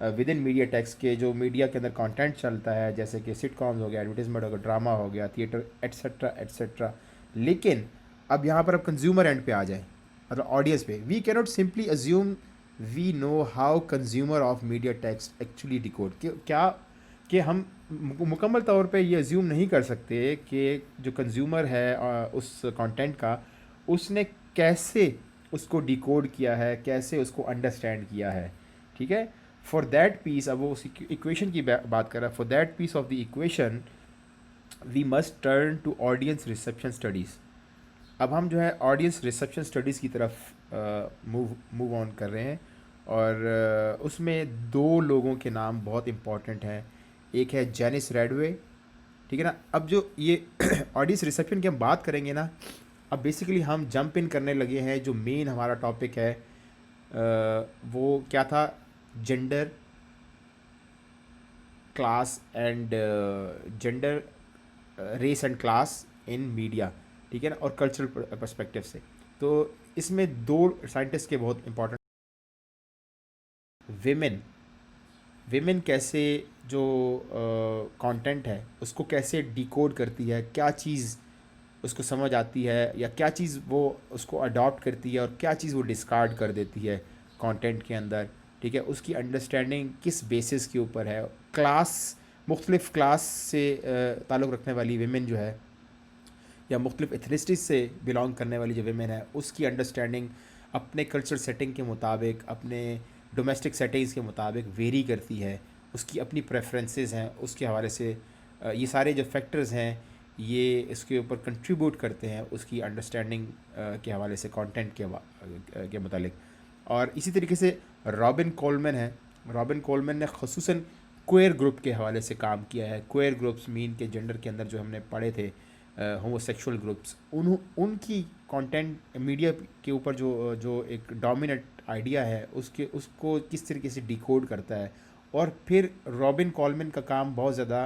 विद इन मीडिया टेक्स के जो मीडिया के अंदर कंटेंट चलता है, जैसे कि सिटकॉम्स हो गया, एडवर्टीजमेंट हो गया, ड्रामा हो गया, थिएटर एट्सेट्रा एट्सेट्रा। लेकिन अब यहाँ पर अब कंज्यूमर एंड पे आ जाए, मतलब ऑडियंस पे, we cannot simply assume we know how consumer of media text actually decode, क्या कि हम मुकम्मल तौर पे ये अज्यूम नहीं कर सकते कि जो कंज्यूमर है उस कंटेंट का, उसने कैसे उसको डिकोड किया है, कैसे उसको अंडरस्टैंड किया है। ठीक है, फॉर दैट पीस, अब वो उस इक्वेशन की बात कर रहा है, for that piece of the equation we must turn to audience reception studies. अब हम जो है ऑडियंस रिसेप्शन स्टडीज़ की तरफ मूव ऑन कर रहे हैं, और उसमें दो लोगों के नाम बहुत इम्पॉर्टेंट हैं। एक है जेनिस रेडवे, ठीक है ना। अब जो ये ऑडियंस रिसेप्शन की हम बात करेंगे ना, अब बेसिकली हम जंप इन करने लगे हैं, जो मेन हमारा टॉपिक है वो क्या था, gender class and gender race and class in media, ठीक है ना, और कल्चरल पर्सपेक्टिव से। तो इसमें दो साइंटिस्ट के बहुत इंपॉर्टेंट, विमेन कैसे जो कंटेंट है उसको कैसे डिकोड करती है, क्या चीज़ उसको समझ आती है, या क्या चीज़ वो उसको अडॉप्ट करती है और क्या चीज़ वो डिस्कार्ड कर देती है कंटेंट के अंदर। ठीक है, उसकी अंडरस्टैंडिंग किस बेसिस के ऊपर है। क्लास, मुख्तलिफ़ क्लास से ताल्लुक़ रखने वाली विमेन जो है, या मुख्तलिफ़ एथनिसिटीज़ से बिलोंग करने वाली जो विमेन है, उसकी अंडरस्टैंडिंग अपने कल्चर सेटिंग के मुताबिक, अपने डोमेस्टिक सेटिंग्स के मुताबिक वेरी करती है। उसकी अपनी प्रेफरेंसेस हैं, उसके हवाले से ये सारे जो फैक्टर्स हैं ये इसके ऊपर कंट्रीब्यूट करते हैं उसकी अंडरस्टैंडिंग के हवाले से, कंटेंट के मुतालिक। और इसी तरीके से रॉबिन कोलमैन है, रॉबिन कोलमैन ने ख़ुसूसन क्वेयर ग्रुप के हवाले से काम किया है। क्वेयर ग्रुप्स मीन के जेंडर के अंदर जो हमने पढ़े थे, होमोसेक्सुअल ग्रुप्स, उनकी कंटेंट मीडिया के ऊपर जो जो एक डोमिनेंट आइडिया है उसको किस तरीके से डिकोड करता है। और फिर रॉबिन कोलमैन का काम बहुत ज़्यादा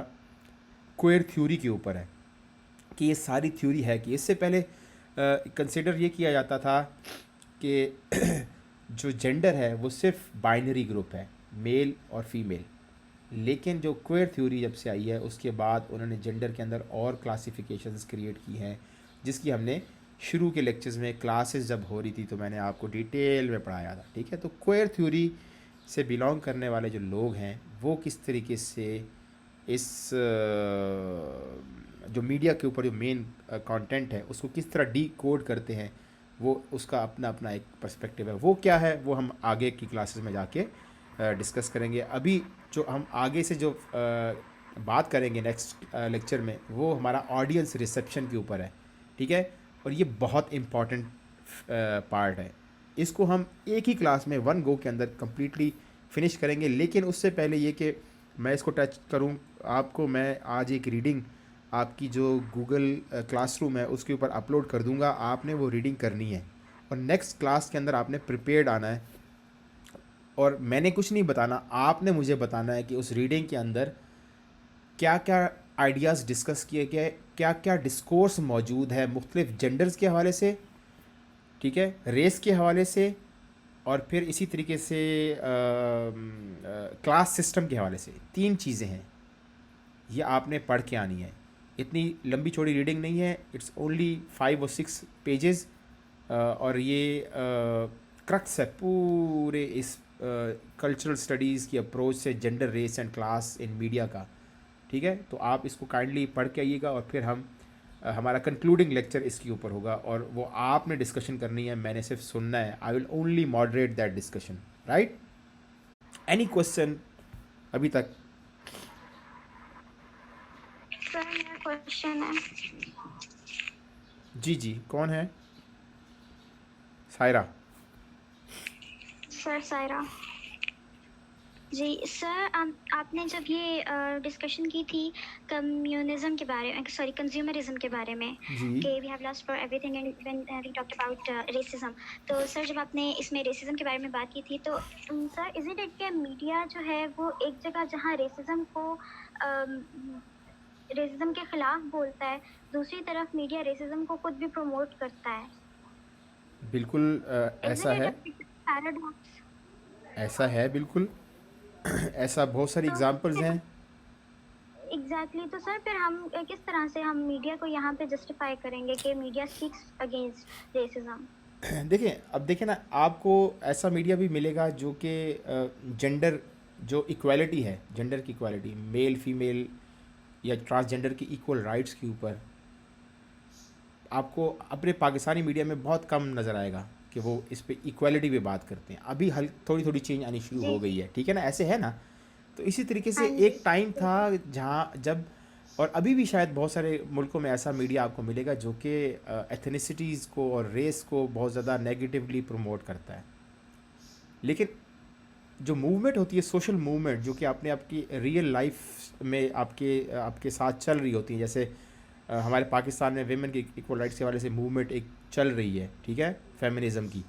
क्वेयर थ्योरी के ऊपर है, कि ये सारी थ्योरी है कि इससे पहले कंसिडर ये किया जाता था कि जो जेंडर है वो सिर्फ बाइनरी ग्रुप है, मेल और फीमेल। लेकिन जो क्वेयर थ्योरी जब से आई है उसके बाद उन्होंने जेंडर के अंदर और क्लासिफिकेशंस क्रिएट की हैं, जिसकी हमने शुरू के लेक्चर्स में क्लासेस जब हो रही थी तो मैंने आपको डिटेल में पढ़ाया था। ठीक है, तो क्वेयर थ्योरी से बिलोंग करने वाले जो लोग हैं वो किस तरीके से इस जो मीडिया के ऊपर जो मेन कंटेंट है उसको किस तरह डी कोड करते हैं, वो उसका अपना अपना एक पर्सपेक्टिव है। वो क्या है वो हम आगे की क्लासेस में जाके डिस्कस करेंगे। अभी जो हम आगे से जो बात करेंगे नेक्स्ट लेक्चर में, वो हमारा ऑडियंस रिसेप्शन के ऊपर है। ठीक है, और ये बहुत इम्पॉर्टेंट पार्ट है। इसको हम एक ही क्लास में वन गो के अंदर कम्प्लीटली फिनिश करेंगे। लेकिन उससे पहले ये कि मैं इसको टच करूं आपको, मैं आज एक रीडिंग आपकी जो गूगल क्लासरूम है उसके ऊपर अपलोड कर दूंगा। आपने वो रीडिंग करनी है और नेक्स्ट क्लास के अंदर आपने प्रिपेयर्ड आना है। और मैंने कुछ नहीं बताना, आपने मुझे बताना है कि उस रीडिंग के अंदर क्या क्या आइडियाज़ डिस्कस किए गए, क्या क्या डिस्कोर्स मौजूद है मुख्तलिफ जेंडर्स के हवाले से, ठीक है, रेस के हवाले से, और फिर इसी तरीके से क्लास सिस्टम के हवाले से। तीन चीज़ें हैं, ये आपने पढ़ के आनी है। इतनी लंबी चौड़ी रीडिंग नहीं है, इट्स ओनली 5 और 6 पेजेस, और ये क्रक्स है पूरे इस कल्चरल स्टडीज़ की अप्रोच से gender, race and class in media का। ठीक है, तो आप इसको काइंडली पढ़ के आइएगा और फिर हम हमारा कंक्लूडिंग लेक्चर इसके ऊपर होगा, और वो आपने डिस्कशन करनी है, मैंने सिर्फ सुनना है। I will only moderate that discussion, right. Any question अभी तक? सर मेरा क्वेश्चन है। जी जी, कौन है? सायरा। सर सायरा जी। सर आपने जब ये डिस्कशन की थी कम्युनिज्म के बारे में, सॉरी कंज्यूमरिज्म के बारे में, जी कि we have lost for everything and when we talked about racism, तो सर जब आपने इसमें रेसिज्म के बारे में बात की थी तो सर इज इट कि मीडिया जो है वो एक जगह जहाँ रेसिज्म के खिलाफ बोलता है, दूसरी तरफ मीडिया रेसिज्म को खुद भी प्रमोट करता है? बिल्कुल ऐसा Isn't है, it a bit paradox? ऐसा है बिल्कुल। ऐसा बहुत सारी तो एग्जांपल्स फिर हैं। एग्जैक्टली तो सर फिर हम किस तरह से हम मीडिया को यहाँ पे जस्टिफाई करेंगे कि मीडिया स्पीक्स अगेंस्ट रेसिज्म? देखिए, अब देखिए ना, आपको ऐसा मीडिया भी मिलेगा जो कि जेंडर, जो इक्वालिटी है, जेंडर की इक्वालिटी, मेल फीमेल या ट्रांसजेंडर की इक्वल राइट्स के ऊपर आपको अपने पाकिस्तानी मीडिया में बहुत कम नज़र आएगा कि वो इस पे इक्वालिटी पे बात करते हैं। अभी थोड़ी थोड़ी चेंज आनी शुरू जी हो गई है, ठीक है ना, ऐसे है ना। तो इसी तरीके से हाँ जी एक टाइम था जहाँ जब, और अभी भी शायद बहुत सारे मुल्कों में ऐसा मीडिया आपको मिलेगा जो कि एथनिसिटीज़ को और रेस को बहुत ज़्यादा नेगेटिवली प्रमोट करता है। लेकिन जो मूवमेंट होती है, सोशल मूवमेंट, जो कि आपने आपकी रियल लाइफ में आपके आपके साथ चल रही होती है, जैसे हमारे पाकिस्तान में वेमेन के इक्वल राइट्स के हवाले से मूवमेंट एक चल रही है, ठीक है, फेमिनिज़म की।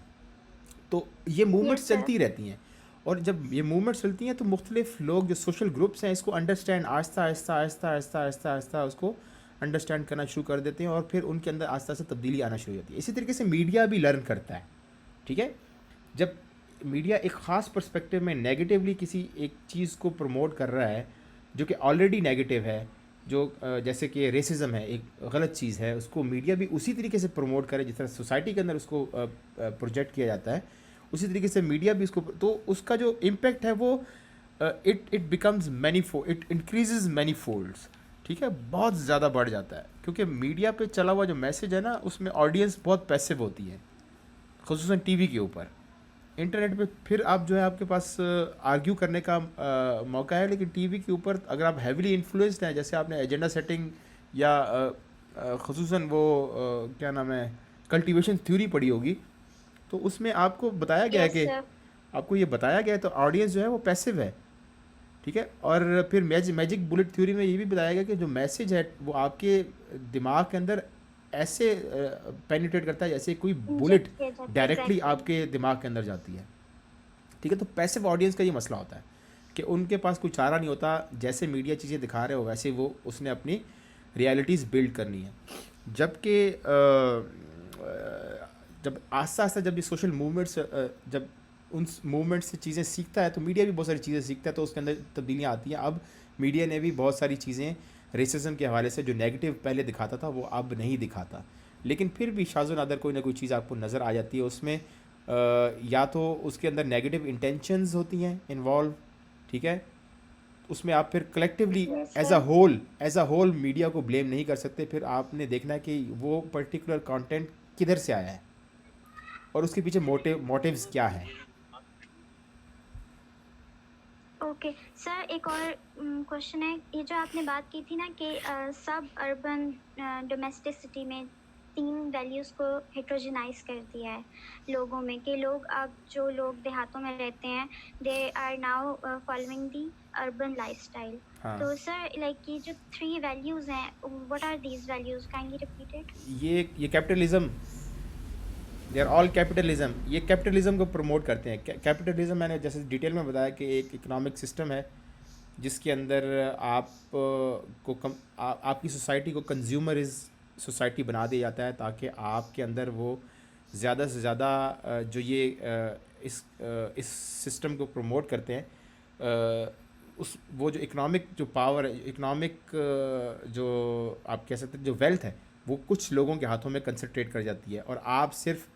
तो ये यस मूवमेंट्स सर चलती रहती हैं, और जब ये मूवमेंट्स चलती हैं तो मुख्तलिफ लोग जो सोशल ग्रुप्स हैं इसको अंडरस्टैंड, आहिस्ता आहिस्ता आहिस्ता आहिस्ता आहिस्ता आहिस्ता उसको अंडरस्टैंड करना शुरू कर देते हैं, और फिर उनके अंदर आस्ता आस्ता तब्दीली आना शुरू हो जाती है। इसी तरीके से मीडिया भी लर्न करता है, ठीक है। जब मीडिया एक ख़ास पर्सपेक्टिव में नेगेटिवली किसी एक चीज़ को प्रमोट कर रहा है जो कि ऑलरेडी नेगेटिव है, जो जैसे कि रेसिज्म है, एक गलत चीज़ है, उसको मीडिया भी उसी तरीके से प्रमोट करे जिस तरह सोसाइटी के अंदर उसको प्रोजेक्ट किया जाता है, उसी तरीके से मीडिया भी उसको, तो उसका जो इम्पेक्ट है वो it becomes it increases many folds, ठीक है, बहुत ज़्यादा बढ़ जाता है, क्योंकि मीडिया पे चला हुआ जो मैसेज है ना, उसमें ऑडियंस बहुत पैसिव होती है, खुसूसन टीवी के ऊपर। इंटरनेट पे फिर आप जो है आपके पास आर्ग्यू करने का मौका है, लेकिन टीवी के ऊपर अगर आप हैविली इन्फ्लुएंस्ड हैं, जैसे आपने एजेंडा सेटिंग या खुसूसन वो क्या नाम है, कल्टीवेशन थ्योरी पढ़ी होगी, तो उसमें आपको बताया गया है यस कि, सर आपको ये बताया गया है, तो ऑडियंस जो है वो पैसिव है, ठीक है। और फिर मैजिक बुलेट थ्योरी में ये भी बताया गया कि जो मैसेज है वो आपके दिमाग के अंदर ऐसे पेनिट्रेट करता है जैसे कोई बुलेट इंजेक्ट किया जाता है डायरेक्टली एग्जैक्टली आपके दिमाग के अंदर जाती है, ठीक है। तो पैसिव ऑडियंस का ये मसला होता है कि उनके पास कोई चारा नहीं होता, जैसे मीडिया चीज़ें दिखा रहे हो वैसे वो उसने अपनी रियलिटीज़ बिल्ड करनी है। जबकि जब आस्ता आस्ता जब ये सोशल मूवमेंट्स जब उन मूवमेंट से चीज़ें सीखता है, तो मीडिया भी बहुत सारी चीज़ें सीखता है, तो उसके अंदर तब्दीलियाँ आती हैं। अब मीडिया ने भी बहुत सारी चीज़ें रेसिज्म के हवाले से जो नेगेटिव पहले दिखाता था वो अब नहीं दिखाता, लेकिन फिर भी शाज़ो नादर कोई ना कोई चीज़ आपको नज़र आ जाती है उसमें, या तो उसके अंदर नेगेटिव इंटेंशंस होती हैं इन्वॉल्व, ठीक है। उसमें आप फिर collectively yes as a whole media को ब्लेम नहीं कर सकते, फिर आपने देखना है कि वो पर्टिकुलर कंटेंट किधर से आया है और उसके पीछे मोटिव्स क्या हैं। ओके सर एक और क्वेश्चन है, ये जो आपने बात की थी ना कि सब अर्बन डोमेस्टिसिटी में 3 वैल्यूज़ को हेट्रोजेनाइज कर दिया है लोगों में, कि लोग अब जो लोग देहातों में रहते हैं they are now following the urban lifestyle. हाँ, तो सर लाइक ये जो 3 वैल्यूज़ हैं, what are these values, kindly repeat it? ये capitalism, they are all capitalism, ये कैपिटलिज्म को प्रमोट करते हैं। कैपिटलिज्म मैंने जैसे डिटेल में बताया कि एक इकोनॉमिक सिस्टम है जिसके अंदर आपकी सोसाइटी को कंज्यूमरिज सोसाइटी बना दिया जाता है, ताकि आपके अंदर वो ज़्यादा से ज़्यादा जो ये इस सिस्टम को प्रमोट करते हैं, उस वो जो इकोनॉमिक जो पावर है, इकोनॉमिक जो आप कह सकते हैं जो वेल्थ है, वो कुछ लोगों के हाथों में कंसंट्रेट कर जाती है, और आप सिर्फ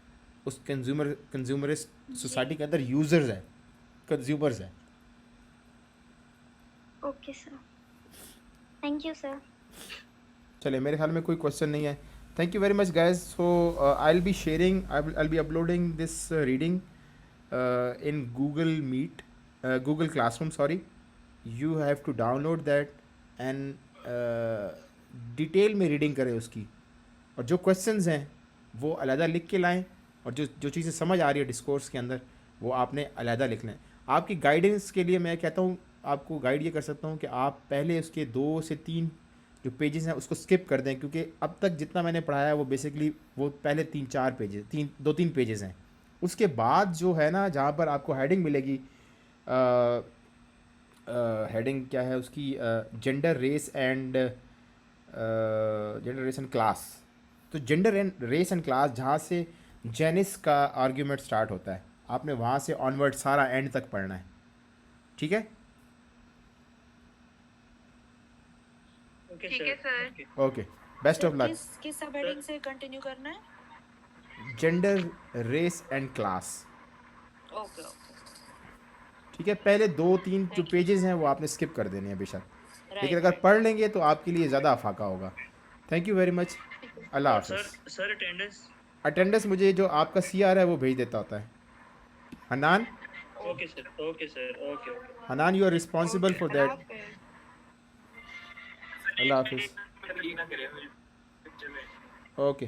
उस कंज्यूमरिस्ट सोसाइटी के अंदर यूज़र्स हैं, कंज्यूमर्स हैं। Okay sir, thank you sir. चले, मेरे ख्याल में कोई क्वेश्चन नहीं है। Thank you very much guys. So I will be sharing, I will be uploading this reading in Google Meet, Google Classroom, sorry. You have to download that and detail में reading करें उसकी, और जो questions हैं वो अलहदा लिख के लाएं, और जो चीज़ें समझ आ रही है डिस्कोर्स के अंदर वो आपने अलहदा लिखना है। आपकी गाइडेंस के लिए मैं कहता हूँ, आपको गाइड ये कर सकता हूँ कि आप पहले उसके 2 से 3 जो पेजेस हैं उसको स्किप कर दें, क्योंकि अब तक जितना मैंने पढ़ाया है वो बेसिकली वो पहले 3-4 पेजेस, 2-3 पेजेस हैं। उसके बाद जो है ना, जहाँ पर आपको हेडिंग मिलेगी, हेडिंग क्या है उसकी, जेंडर रेस एंड क्लास। तो gender and race and class, जहाँ से जेनिस का आर्ग्यूमेंट स्टार्ट होता है, आपने वहाँ से ऑनवर्ड सारा एंड तक पढ़ना है, ठीक है? ओके ठीक है sir. Okay, best of sir luck. किस सब हेडिंग से कंटिन्यू करना है? Gender, race and class, okay okay ठीक है? पहले 2-3 जो Thank you. पेजेस हैं वो आपने स्किप कर देने हैं बेशक, लेकिन राइट अगर पढ़ लेंगे तो आपके लिए ज़्यादा अफाका होगा। थैंक यू वेरी मच, अल्लाह सर हाफिज़। Sir attendance. अटेंडेंस मुझे जो आपका CR है वो भेज देता होता है। Hanan, okay sir, okay sir, okay okay. Hanan you are responsible for that. अल्लाह हाफिज़। ओके।